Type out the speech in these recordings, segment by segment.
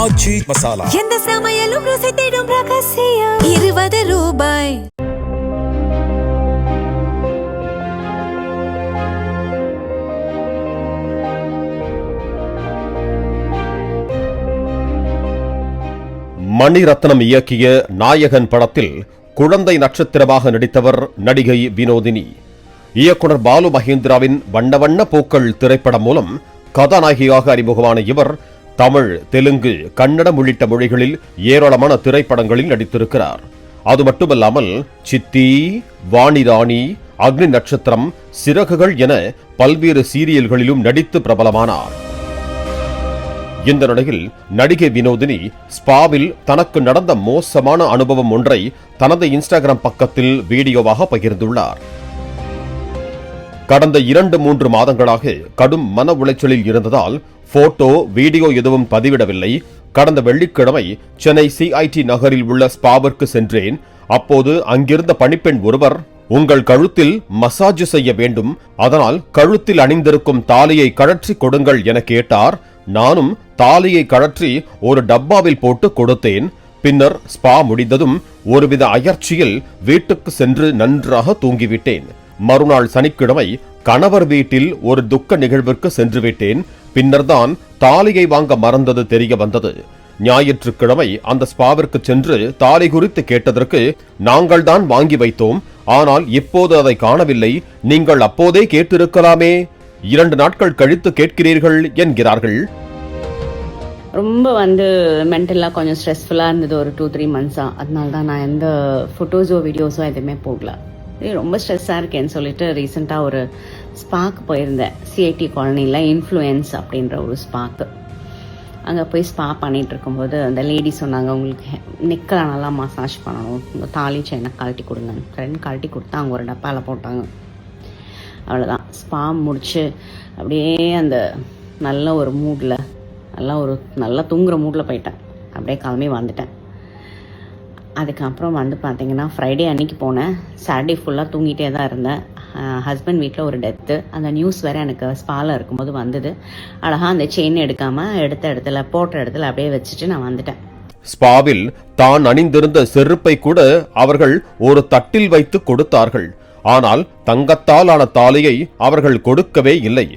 ஆச்சி மசாலா எந்த சமையலும் ருசி தேடும் ரகசியம் 20 ரூபாய். மணிரத்னம் இயக்கிய நாயகன் படத்தில் குழந்தை நட்சத்திரமாக நடித்தவர் நடிகை வினோதினி. இயக்குனர் பாலு மகேந்திராவின் வண்ண வண்ண பூக்கள் திரைப்படம் மூலம் கதாநாயகியாக அறிமுகமான இவர் தமிழ், தெலுங்கு, கன்னடம் உள்ளிட்ட மொழிகளில் ஏராளமான திரைப்படங்களில் நடித்திருக்கிறார். அது மட்டுமல்லாமல் சித்தி, வாணிராணி, அக்னி நட்சத்திரம், சிறகுகள் என பல்வேறு சீரியல்களிலும் நடித்து பிரபலமானார். இந்த நிலையில் நடிகை வினோதினி ஸ்பாவில் தனக்கு நடந்த மோசமான அனுபவம் ஒன்றை தனது இன்ஸ்டாகிராம் பக்கத்தில் வீடியோவாக பகிர்ந்துள்ளார். கடந்த 2-3 மாதங்களாக கடும் மன உளைச்சலில் இருந்ததால் போட்டோ, வீடியோ எதுவும் பதிவிடவில்லை. கடந்த வெள்ளிக்கிழமை சென்னை CIT நகரில் உள்ள ஸ்பாவிற்கு சென்றேன். அப்போது அங்கிருந்த பணிப்பெண் ஒருவர், உங்கள் கழுத்தில் மசாஜ் செய்ய வேண்டும், அதனால் கழுத்தில் அணிந்திருக்கும் தாலியை கழற்றி கொடுங்கள் என கேட்டார். நானும் தாலியை கழற்றி ஒரு டப்பாவில் போட்டு கொடுத்தேன். பின்னர் ஸ்பா முடிந்ததும் ஒருவித அயர்ச்சியில் வீட்டுக்கு சென்று நன்றாக தூங்கிவிட்டேன். மறுநாள் சனிக்கிழமை கணவர் வீட்டில் ஒரு துக்க நிகழ்விற்கு சென்று விட்டேன். பின்னர்தான் தாலியை வாங்க மறந்தது தெரிய வந்தது. ஞாயிற்றுக்கிழமை அந்த ஸ்பாவிற்கு சென்று தாலி குறித்து கேட்டதற்கு, நாங்கள் தான் வாங்கி வைத்தோம், ஆனால் இப்போது அதை காணவில்லை, நீங்கள் அப்போதே கேட்டிருக்கலாமே, 2 நாட்கள் கழித்து கேட்கிறீர்கள் என்கிறார்கள். ரொம்ப மென்டலாக கொஞ்சம் ஸ்ட்ரெஸ்ஃபுல்லாக இருந்தது ஒரு 2-3 மந்த்ஸாக. அதனால தான் நான் எந்த ஃபோட்டோஸோ வீடியோஸோ எதுவுமே போகல. ரொம்ப ஸ்ட்ரெஸ்ஸாக இருக்கேன்னு சொல்லிட்டு ரீசெண்டாக ஒரு ஸ்பாக்கு போயிருந்தேன். CIT காலனியில் இன்ஃப்ளூயன்ஸ் அப்படின்ற ஒரு ஸ்பாக்கு. அங்கே போய் ஸ்பா பண்ணிகிட்டு இருக்கும்போது அந்த லேடி சொன்னாங்க, உங்களுக்கு நெக்கில் நல்லா மசாஜ் பண்ணணும், உங்கள் தாலி செயினை கழட்டி கொடுங்க. கழட்டி கொடுத்தா அவங்க ஒரு டப்பாவில் போட்டாங்க. அவ்வளோதான், ஸ்பா முடிச்சு அப்படியே அந்த நல்ல ஒரு மூடில் நல்லா தூங்குற மூடில் போயிட்டேன். அப்படியே கிளம்பி வந்துட்டேன். அதுக்கப்புறம் பார்த்தீங்கன்னா ஃப்ரைடே அன்னைக்கு போனேன். சாட்டர்டே ஃபுல்லாக தூங்கிட்டே தான் இருந்தேன். ஹஸ்பண்ட் வீட்டில் ஒரு டெத்து. அந்த நியூஸ் வேறு எனக்கு ஸ்பாவில் இருக்கும்போது வந்தது. அழகாக அந்த செயின் எடுக்காமல் போட்ட இடத்துல அப்படியே வச்சுட்டு நான் வந்துட்டேன். ஸ்பாவில் தான் அணிந்திருந்த செருப்பை கூட அவர்கள் ஒரு தட்டில் வைத்து கொடுத்தார்கள். ஆனால் தங்கத்தால் ஆன தாலியை அவர்கள் கொடுக்கவே இல்லை.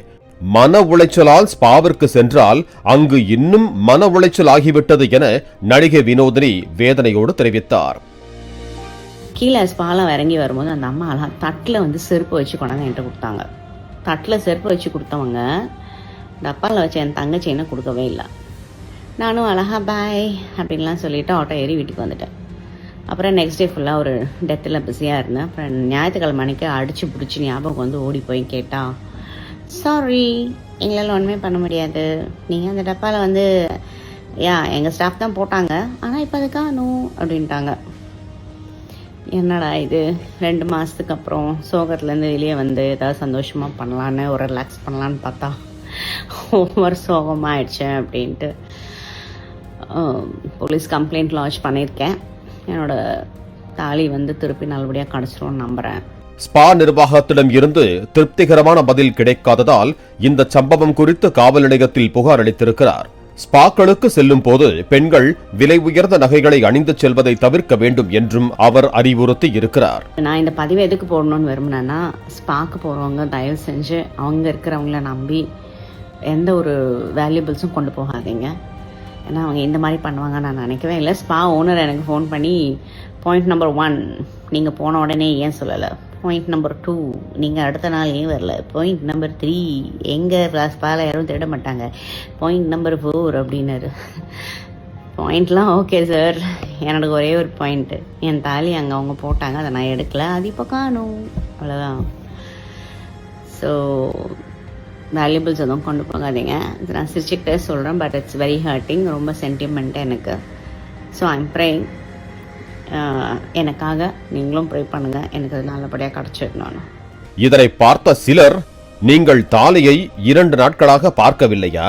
மன உளைச்சலால் ஸ்பாவிற்கு சென்றால் அங்கு இன்னும் மன உளைச்சல் ஆகிவிட்டது என நடிகை வினோதினி வேதனையோடு தெரிவித்தார். கீழே ஸ்பாலாம் இறங்கி வரும்போது அந்த அம்மா அழகா தட்டில் செருப்பு வச்சு கொண்டாந்து என்கிட்ட கொடுத்தாங்க. தட்டில் செருப்பு வச்சு கொடுத்தவங்க டப்பாவில் வச்சு என் தங்கச்சின்னு கொடுக்கவே இல்லை. நானும் அழகா பாய் அப்படின்லாம் சொல்லிவிட்டு ஆட்டோ ஏறி வீட்டுக்கு வந்துட்டேன். அப்புறம் நெக்ஸ்ட் டே ஃபுல்லாக ஒரு டெத்தில் பிஸியாக இருந்தேன். அப்புறம் ஞாயிற்றுக்கிழமை அன்னைக்கு அடிச்சு பிடிச்சி ஞாபகம் ஓடி போய் கேட்டா, சாரி, எங்களால் ஒன்றுமே பண்ண முடியாது, நீங்கள் அந்த டப்பாவில் எங்கள் ஸ்டாஃப் தான் போட்டாங்க, ஆனால் இப்போ அதுக்கா நோ அப்படின்ட்டாங்க. என்னடா இது, 2 மாதத்துக்கு அப்புறம் சோகத்துலேருந்து வெளியே ஏதாவது சந்தோஷமாக பண்ணலான்னு ஒரு ரிலாக்ஸ் பண்ணலான்னு பார்த்தா ஒவ்வொரு சோகமாக ஆயிடுச்சு அப்படின்ட்டு போலீஸ் கம்ப்ளைண்ட் லான்ச் பண்ணியிருக்கேன். என்னோட தாலி திருப்பி நல்லபடியாக கிடச்சிரும்னு நம்புகிறேன். ஸ்பா நிர்வாகத்திடம் இருந்து திருப்திகரமான பதில் கிடைக்காததால் இந்த சம்பவம் குறித்து காவல் நிலையத்தில் புகார் அளித்திருக்கிறார். ஸ்பாக்களுக்கு செல்லும் போது பெண்கள் விலை உயர்ந்த நகைகளை அணிந்து செல்வதை தவிர்க்க வேண்டும் என்றும் அவர் அறிவுறுத்தி இருக்கிறார். நான் இந்த பதிவை எதுக்கு போடணும்னு விரும்பினேன்னா, ஸ்பாக்கு போறவங்க தயவு செஞ்சு அவங்க இருக்கிறவங்கள நம்பி எந்த ஒரு வேல்யூபிள்ஸும் கொண்டு போகாதீங்க. ஏன்னா அவங்க இந்த மாதிரி பண்ணுவாங்க நான் நினைக்கவே இல்லை. ஸ்பா ஓனர் எனக்கு ஃபோன் பண்ணி, பாயிண்ட் நம்பர் 1 நீங்கள் போன உடனே ஏன் சொல்லலை, பாயிண்ட் நம்பர் 2 நீங்கள் அடுத்த நாள் ஏன் வரல, பாயிண்ட் நம்பர் 3 எங்கள் ஸ்பாவில் யாரும் தேட மாட்டாங்க, பாயிண்ட் நம்பர் 4 அப்படின்னாரு. பாயிண்ட்லாம் ஓகே சார், எனக்கு ஒரே ஒரு பாயிண்ட்டு, என் தாலி அங்கே அவங்க போட்டாங்க, அதை நான் எடுக்கல, அது இப்போ காணும், அவ்வளோதான். ஸோ வேல்யூபிள்ஸ் எதுவும் கொண்டு போகாதீங்க. இது நான் சிரிச்சுக்கிட்டே சொல்கிறேன், பட் இட்ஸ் வெரி ஹர்ட்டிங், ரொம்ப சென்டிமெண்ட்டு எனக்கு. ஸோ ஐம் ப்ரேயிங், எனக்காக நீங்களும் ப்ரே பண்ணுங்க, எனக்கு அது நல்லபடியாக கிடச்சிடணும். இதனை பார்த்த சிலர், நீங்கள் தாலியை 2 நாட்களாக பார்க்கவில்லையா,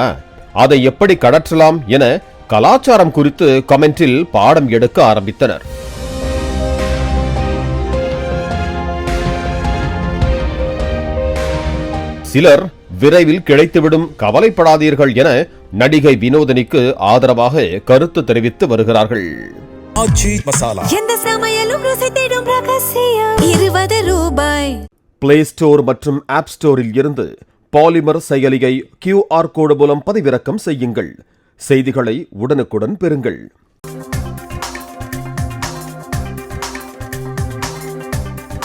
அதை எப்படி கடற்றலாம் என கலாச்சாரம் குறித்து கமெண்டில் பாடம் எடுக்க ஆரம்பித்தனர். சிலர் விரைவில் கிடைத்துவிடும், கவலைப்படாதீர்கள் என நடிகை வினோதினிக்கு ஆதரவாக கருத்து தெரிவித்து வருகிறார்கள். எந்த சமையலும் ருசி தேடும் ரகசியம் 20 ரூபாய். பிளே ஸ்டோர் மற்றும் ஆப் ஸ்டோரில் இருந்து பாலிமர் செயலியை QR கோடு மூலம் பதிவிறக்கம் செய்யுங்கள். செய்திகளை உடனுக்குடன் பெறுங்கள்.